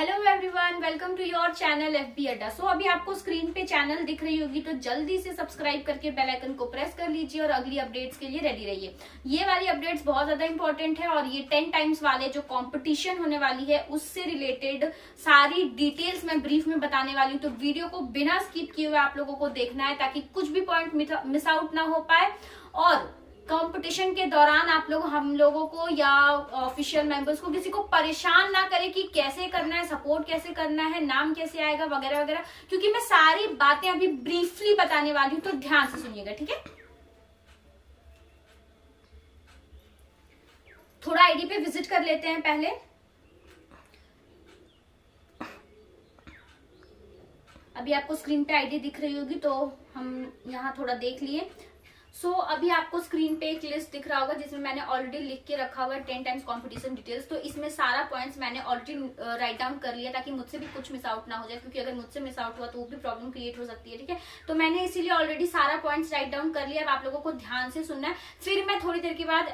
Hello everyone, welcome to your channel FB Adda. So अभी आपको screen पे चैनल दिख रही होगी तो जल्दी से सब्सक्राइब करके बेल आइकन को प्रेस कर लीजिए और अगली अपडेट्स के लिए रेडी रहिए। ये वाली अपडेट्स बहुत ज्यादा इंपॉर्टेंट है और ये 10 टाइम्स वाले जो कंपटीशन होने वाली है उससे रिलेटेड सारी डिटेल्स मैं ब्रीफ में बताने वाली हूँ। तो वीडियो को बिना स्किप किए हुए आप लोगों को देखना है ताकि कुछ भी पॉइंट मिस आउट ना हो पाए। और कंपटीशन के दौरान आप लोग हम लोगों को या ऑफिशियल मेंबर्स को किसी को परेशान ना करें कि कैसे करना है, सपोर्ट कैसे करना है, नाम कैसे आएगा वगैरह वगैरह, क्योंकि मैं सारी बातें अभी ब्रीफली बताने वाली हूं। तो ध्यान से सुनिएगा, ठीक है। थोड़ा आईडी पे विजिट कर लेते हैं पहले। अभी आपको स्क्रीन पे आईडी दिख रही होगी तो हम यहाँ थोड़ा देख लिए। अभी आपको स्क्रीन पे एक लिस्ट दिख रहा होगा जिसमें मैंने ऑलरेडी लिख के रखा हुआ है 10 टाइम्स कंपटीशन डिटेल्स। तो इसमें सारा पॉइंट्स मैंने ऑलरेडी राइट डाउन कर लिया ताकि मुझसे भी कुछ मिस आउट ना हो जाए, क्योंकि अगर मुझसे मिस आउट हुआ तो वो भी प्रॉब्लम क्रिएट हो सकती है, ठीक है। तो मैंने इसीलिए ऑलरेडी सारा पॉइंट्स राइट डाउन कर लिया। अब आप लोगों को ध्यान से सुनना है। फिर मैं थोड़ी देर के बाद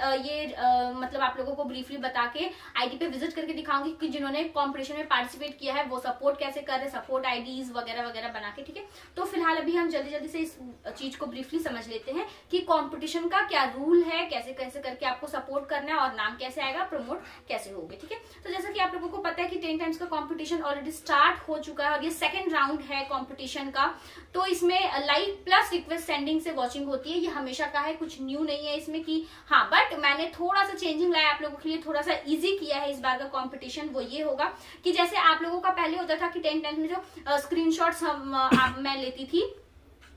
मतलब आप लोगों को ब्रीफली बता के आईडी पे विजिट करके दिखाऊंगी कि जिन्होंने कॉम्पिटिशन में पार्टिसिपेट किया है वो सपोर्ट कैसे कर रहे हैं, सपोर्ट आईडीज वगैरह वगैरह बना के, ठीक है। तो फिलहाल अभी हम जल्दी जल्दी से इस चीज को ब्रीफली समझ लेते हैं कि कॉम्पिटिशन का क्या रूल है, कैसे कैसे करके आपको सपोर्ट करना है और नाम कैसे आएगा, प्रमोट कैसे होगे, ठीक है। तो जैसा कि आप लोगों को पता है कि 10 टाइम्स का कंपटीशन ऑलरेडी स्टार्ट हो चुका है और ये सेकंड राउंड है कंपटीशन का। तो इसमें लाइक प्लस रिक्वेस्ट सेंडिंग से वॉचिंग होती है। ये हमेशा का है, कुछ न्यू नहीं है इसमें कि हाँ, बट मैंने थोड़ा सा चेंजिंग लाया आप लोगों के लिए, थोड़ा सा इजी किया है इस बार का कंपटीशन। वो ये होगा कि जैसे आप लोगों का पहले होता था कि 10 टाइम्स में जो स्क्रीनशॉट्स मैं लेती थी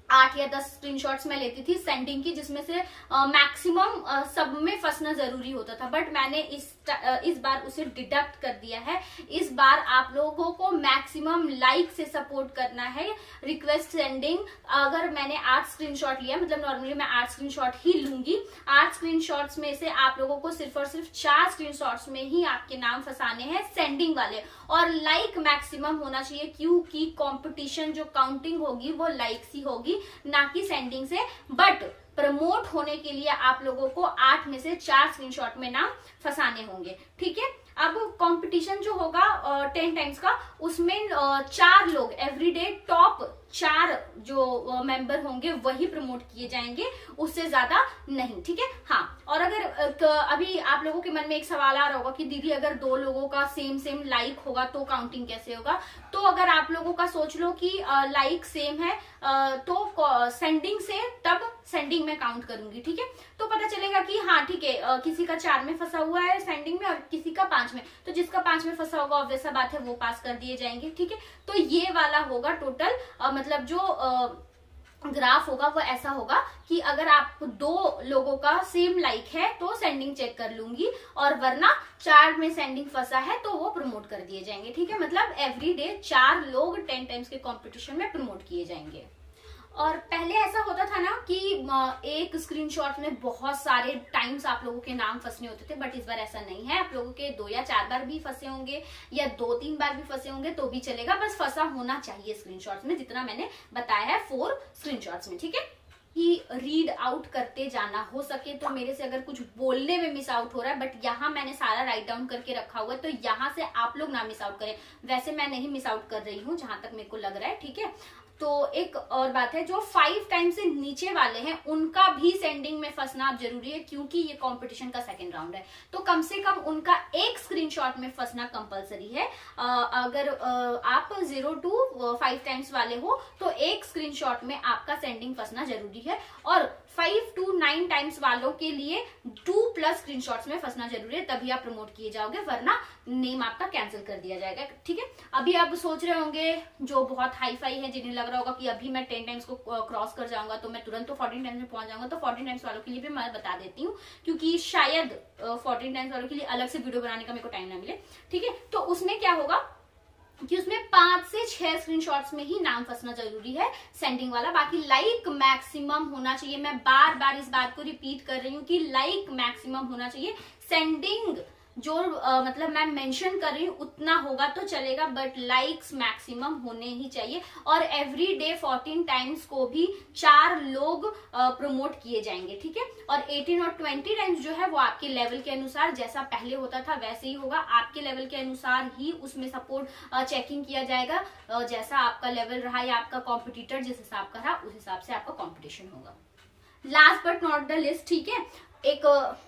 8 या 10 स्क्रीनशॉट्स में लेती थी सेंडिंग की, जिसमें से मैक्सिमम सब में फंसना जरूरी होता था, बट मैंने इस बार उसे डिडक्ट कर दिया है। इस बार आप लोगों को मैक्सिमम लाइक से सपोर्ट करना है। रिक्वेस्ट सेंडिंग अगर मैंने 8 स्क्रीनशॉट लिया, मतलब नॉर्मली मैं 8 स्क्रीनशॉट ही लूंगी, 8 स्क्रीनशॉट्स में से आप लोगों को सिर्फ और सिर्फ 4 स्क्रीनशॉट्स में ही आपके नाम फंसाने हैं सेंडिंग वाले, और लाइक मैक्सिमम होना चाहिए क्योंकि कंपटीशन जो काउंटिंग होगी वो लाइक्स ही होगी, ना कि सेंडिंग से। बट प्रमोट होने के लिए आप लोगों को 8 में से 4 स्क्रीनशॉट में नाम फंसाने होंगे, ठीक है। अब कंपटीशन जो होगा 10 टाइम्स का, उसमें 4 लोग एवरीडे टॉप 4 जो मेंबर होंगे वही प्रमोट किए जाएंगे, उससे ज्यादा नहीं, ठीक है। हाँ, और अगर अभी आप लोगों के मन में एक सवाल आ रहा होगा कि दीदी अगर 2 लोगों का सेम लाइक होगा तो काउंटिंग कैसे होगा। तो अगर आप लोगों का सोच लो कि लाइक सेम है तो सेंडिंग से, तब सेंडिंग में काउंट करूंगी, ठीक है। तो पता चलेगा कि हाँ ठीक है, किसी का 4 में फंसा हुआ है सेंडिंग में और किसी का 5 में, तो जिसका 5 में फंसा होगा ऑब्वियस सा बात है वो पास कर दिए जाएंगे, ठीक है। तो ये वाला होगा टोटल, मतलब जो ग्राफ होगा वो ऐसा होगा कि अगर आप 2 लोगों का सेम लाइक है तो सेंडिंग चेक कर लूंगी, और वरना 4 में सेंडिंग फंसा है तो वो प्रमोट कर दिए जाएंगे, ठीक है। मतलब एवरीडे 4 लोग 10 टाइम्स के कंपटीशन में प्रमोट किए जाएंगे। और पहले ऐसा होता था ना कि एक स्क्रीनशॉट में बहुत सारे टाइम्स आप लोगों के नाम फंसने होते थे, बट इस बार ऐसा नहीं है। आप लोगों के 2 या 4 बार भी फंसे होंगे या 2-3 बार भी फंसे होंगे तो भी चलेगा, बस फंसा होना चाहिए स्क्रीनशॉट्स में, जितना मैंने बताया है 4 स्क्रीनशॉट्स में, ठीक है। कि रीड आउट करते जाना, हो सके तो मेरे से अगर कुछ बोलने में मिस आउट हो रहा है, बट यहाँ मैंने सारा राइट डाउन करके रखा हुआ है, तो यहाँ से आप लोग ना मिस आउट करें। वैसे मैं नहीं मिस आउट कर रही हूँ जहां तक मेरे को लग रहा है, ठीक है। तो एक और बात है, जो 5 टाइम से नीचे वाले हैं उनका भी सेंडिंग में फंसना अब जरूरी है, क्योंकि ये कंपटीशन का सेकंड राउंड है। तो कम से कम उनका एक स्क्रीनशॉट में फंसना कंपलसरी है। अगर आप 0 to 5 टाइम्स वाले हो तो एक स्क्रीनशॉट में आपका सेंडिंग फंसना जरूरी है, और 5 to 9 टाइम्स वालों के लिए 2+ स्क्रीनशॉट्स में फंसना जरूरी है, तभी आप प्रमोट किए जाओगे, वरना नेम आपका कैंसिल कर दिया जाएगा, ठीक है। अभी आप सोच रहे होंगे जो बहुत हाई फाई है, जिन्हें लग रहा होगा कि अभी मैं 10 टाइम्स को क्रॉस कर जाऊंगा तो मैं तुरंत तो 14 टाइम्स में पहुंच जाऊंगा, तो 14 टाइम्स वालों के लिए भी मैं बता देती हूँ, क्योंकि शायद 14 टाइम्स वालों के लिए अलग से वीडियो बनाने का मेरे को टाइम ना मिले, ठीक है। तो उसमें क्या होगा कि उसमें 5 से 6 स्क्रीनशॉट्स में ही नाम फंसना जरूरी है सेंडिंग वाला, बाकी लाइक मैक्सिमम होना चाहिए। मैं बार बार इस बात को रिपीट कर रही हूँ कि लाइक मैक्सिमम होना चाहिए, सेंडिंग जो मतलब मैं मेंशन कर रही हूँ उतना होगा तो चलेगा, बट लाइक्स मैक्सिमम होने ही चाहिए। और एवरी डे 14 टाइम्स को भी 4 लोग प्रमोट किए जाएंगे, ठीक है। और 18 और 20 टाइम्स जो है वो आपके लेवल के अनुसार, जैसा पहले होता था वैसे ही होगा, आपके लेवल के अनुसार ही उसमें सपोर्ट चेकिंग किया जाएगा। जैसा आपका लेवल रहा या आपका कॉम्पिटिटर जिस हिसाब का रहा उस हिसाब से आपका कॉम्पिटिशन होगा। Last but not the list, ठीक है, एक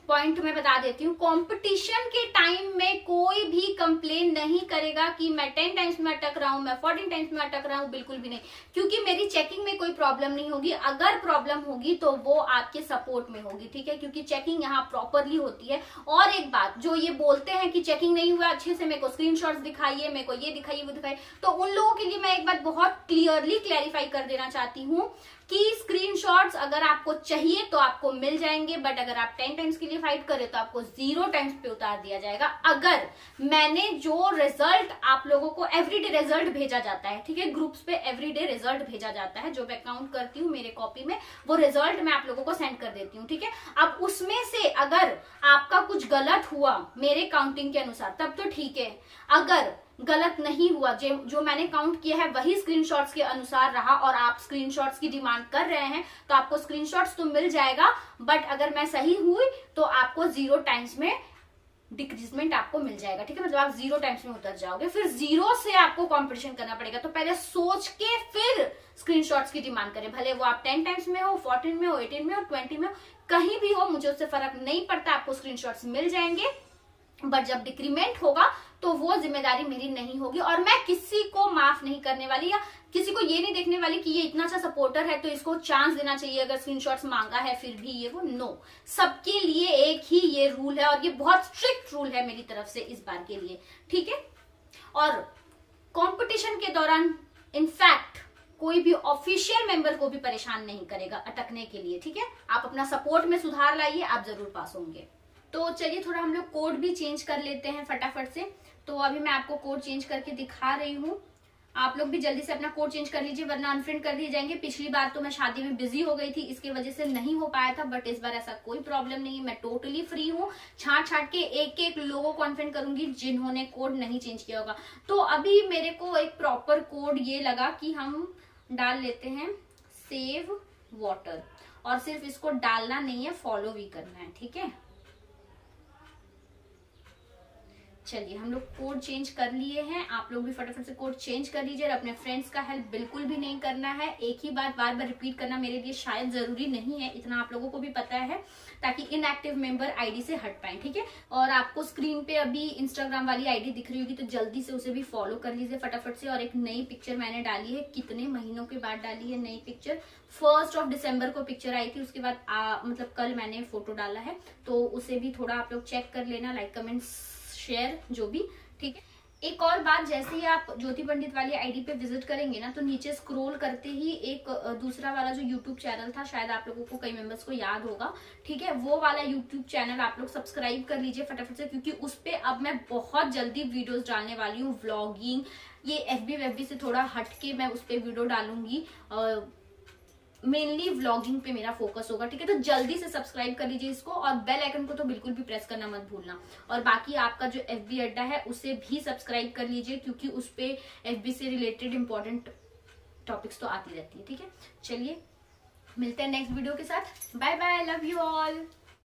पॉइंट मैं बता देती हूँ। कंपटीशन के टाइम में कोई भी कंप्लेन नहीं करेगा कि मैं 10 टाइम्स में अटक रहा हूं, मैं 14 टाइम्स में अटक रहा हूं, बिल्कुल भी नहीं, क्योंकि मेरी चेकिंग में कोई प्रॉब्लम नहीं होगी। अगर प्रॉब्लम होगी तो वो आपके सपोर्ट में होगी, ठीक है, क्योंकि चेकिंग यहाँ प्रॉपरली होती है। और एक बात, जो ये बोलते हैं कि चेकिंग नहीं हुआ अच्छे से, मेरे को स्क्रीनशॉट्स दिखाइए, मेरे को ये दिखाइए वो दिखाइए, तो उन लोगों के लिए मैं एक बात बहुत क्लियरली क्लैरिफाई कर देना चाहती हूँ कि स्क्रीनशॉट्स अगर आपको चाहिए तो आपको मिल जाएंगे, बट अगर आप 10 टाइम्स के लिए फाइट करें तो आपको 0 टाइम्स पे उतार दिया जाएगा। अगर मैंने जो रिजल्ट आप लोगों को एवरीडे रिजल्ट भेजा जाता है, ठीक है, ग्रुप्स पे एवरीडे रिजल्ट भेजा जाता है, जो मैं काउंट करती हूँ मेरे कॉपी में, वो रिजल्ट मैं आप लोगों को सेंड कर देती हूँ, ठीक है। अब उसमें से अगर आपका कुछ गलत हुआ मेरे काउंटिंग के अनुसार तब तो ठीक है, अगर गलत नहीं हुआ, जो मैंने काउंट किया है वही स्क्रीनशॉट्स के अनुसार रहा और आप स्क्रीनशॉट्स की डिमांड कर रहे हैं तो आपको स्क्रीनशॉट्स तो मिल जाएगा, बट अगर मैं सही हुई तो आपको 0 टाइम्स में डिक्रीजमेंट आपको मिल जाएगा, ठीक है, मतलब आप 0 टाइम्स में उतर जाओगे। फिर 0 से आपको कंपटीशन करना पड़ेगा, तो पहले सोच के फिर स्क्रीनशॉट्स की डिमांड करें, भले वो आप 10 टाइम्स में हो, 14 में हो, 18 में हो, 20 में हो, कहीं भी हो, मुझे उससे फर्क नहीं पड़ता, आपको स्क्रीनशॉट्स मिल जाएंगे। बट जब डिक्रीमेंट होगा तो वो जिम्मेदारी मेरी नहीं होगी, और मैं किसी को माफ नहीं करने वाली या किसी को ये नहीं देखने वाली कि ये इतना अच्छा सपोर्टर है तो इसको चांस देना चाहिए अगर स्क्रीनशॉट्स मांगा है फिर भी ये वो, नो। सबके लिए एक ही ये रूल है और ये बहुत स्ट्रिक्ट रूल है मेरी तरफ से इस बार के लिए, ठीक है। और कंपटीशन के दौरान इनफैक्ट कोई भी ऑफिशियल मेंबर को भी परेशान नहीं करेगा अटकने के लिए, ठीक है। आप अपना सपोर्ट में सुधार लाइए, आप जरूर पास होंगे। तो चलिए थोड़ा हम लोग कोड भी चेंज कर लेते हैं फटाफट से। तो अभी मैं आपको कोड चेंज करके दिखा रही हूँ, आप लोग भी जल्दी से अपना कोड चेंज कर लीजिए वरना अनफ्रेंड कर दिए जाएंगे। पिछली बार तो मैं शादी में बिजी हो गई थी, इसके वजह से नहीं हो पाया था, बट इस बार ऐसा कोई प्रॉब्लम नहीं है, मैं टोटली फ्री हूँ। छाट के एक एक लोगों को अनफ्रेंड करूंगी जिन्होंने कोड नहीं चेंज किया होगा। तो अभी मेरे को एक प्रॉपर कोड ये लगा कि हम डाल लेते हैं सेव वाटर, और सिर्फ इसको डालना नहीं है, फॉलो भी करना है, ठीक है। चलिए हम लोग कोड चेंज कर लिए हैं, आप लोग भी फटाफट से कोड चेंज कर लीजिए और अपने फ्रेंड्स का हेल्प बिल्कुल भी नहीं करना है। एक ही बात बार बार रिपीट करना मेरे लिए शायद जरूरी नहीं है, इतना आप लोगों को भी पता है, ताकि इनएक्टिव मेंबर आईडी से हट पाए, ठीक है। और आपको स्क्रीन पे अभी इंस्टाग्राम वाली आईडी दिख रही होगी तो जल्दी से उसे भी फॉलो कर लीजिए फटाफट से। और एक नई पिक्चर मैंने डाली है, कितने महीनों के बाद डाली है नई पिक्चर, 1 दिसंबर को पिक्चर आई थी, उसके बाद मतलब कल मैंने फोटो डाला है, तो उसे भी थोड़ा आप लोग चेक कर लेना, लाइक कमेंट शेयर जो भी, ठीक है। एक और बात, जैसे ही आप ज्योति पंडित वाली आईडी पे विजिट करेंगे ना तो नीचे स्क्रॉल करते ही एक दूसरा वाला जो यूट्यूब चैनल था, शायद आप लोगों को कई मेंबर्स को याद होगा, ठीक है, वो वाला यूट्यूब चैनल आप लोग सब्सक्राइब कर लीजिए फटाफट से, क्योंकि उस पे अब मैं बहुत जल्दी वीडियोस डालने वाली हूँ, व्लॉगिंग, ये एफबी से थोड़ा हटके मैं उस पे वीडियो डालूंगी, मेनली व्लॉगिंग पे मेरा फोकस होगा, ठीक है। तो जल्दी से सब्सक्राइब कर लीजिए इसको, और बेल आइकन को तो बिल्कुल भी प्रेस करना मत भूलना। और बाकी आपका जो एफबी अड्डा है उसे भी सब्सक्राइब कर लीजिए, क्योंकि उस पे एफबी से रिलेटेड इंपॉर्टेंट टॉपिक्स तो आती रहती है, ठीक है। चलिए मिलते हैं नेक्स्ट वीडियो के साथ, bye bye, love you all.